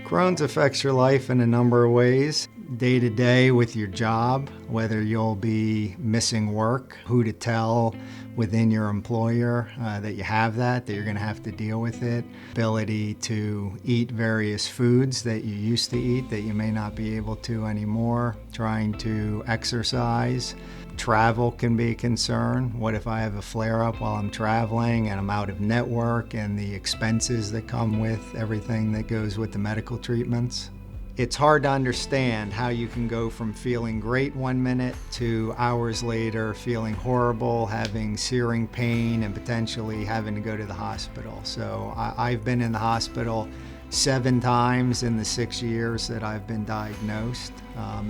Crohn's affects your life in a number of ways. Day to day with your job, whether you'll be missing work, who to tell within your employer that you have that you're going to have to deal with it. Ability to eat various foods that you used to eat that you may not be able to anymore. Trying to exercise. Travel can be a concern. What if I have a flare-up while I'm traveling and I'm out of network, and the expenses that come with everything that goes with the medical treatments? It's hard to understand how you can go from feeling great 1 minute to hours later feeling horrible, having searing pain, and potentially having to go to the hospital. So I've been in the hospital 7 times in the 6 years that I've been diagnosed,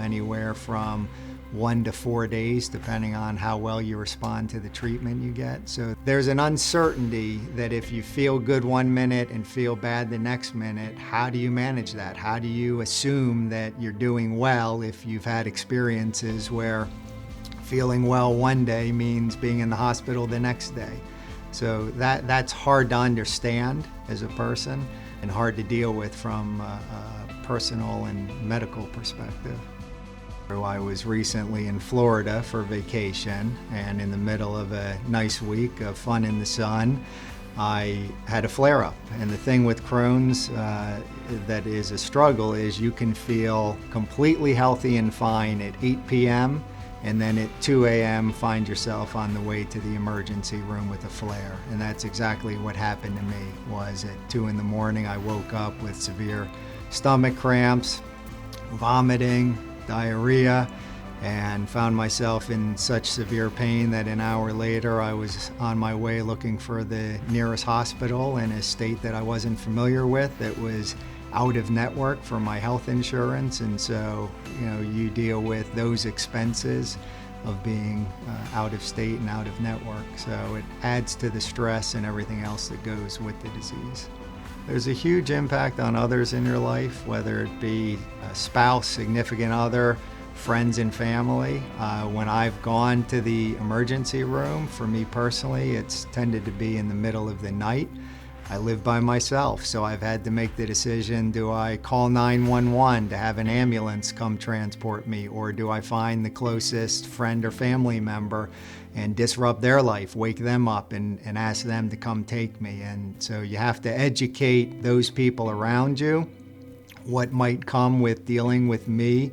anywhere from 1 to 4 days, depending on how well you respond to the treatment you get. So there's an uncertainty that if you feel good 1 minute and feel bad the next minute, how do you manage that? How do you assume that you're doing well if you've had experiences where feeling well one day means being in the hospital the next day? So that's hard to understand as a person and hard to deal with from a personal and medical perspective. I was recently in Florida for vacation, and in the middle of a nice week of fun in the sun, I had a flare-up. And the thing with Crohn's that is a struggle is you can feel completely healthy and fine at 8 p.m. and then at 2 a.m. find yourself on the way to the emergency room with a flare. And that's exactly what happened to me. Was at 2 in the morning I woke up with severe stomach cramps, vomiting, diarrhea, and found myself in such severe pain that an hour later I was on my way looking for the nearest hospital in a state that I wasn't familiar with, that was out of network for my health insurance. And so, you deal with those expenses of being out of state and out of network. So it adds to the stress and everything else that goes with the disease. There's a huge impact on others in your life, whether it be a spouse, significant other, friends and family. When I've gone to the emergency room, for me personally, it's tended to be in the middle of the night. I live by myself, so I've had to make the decision, do I call 911 to have an ambulance come transport me, or do I find the closest friend or family member and disrupt their life, wake them up and ask them to come take me? And so you have to educate those people around you what might come with dealing with me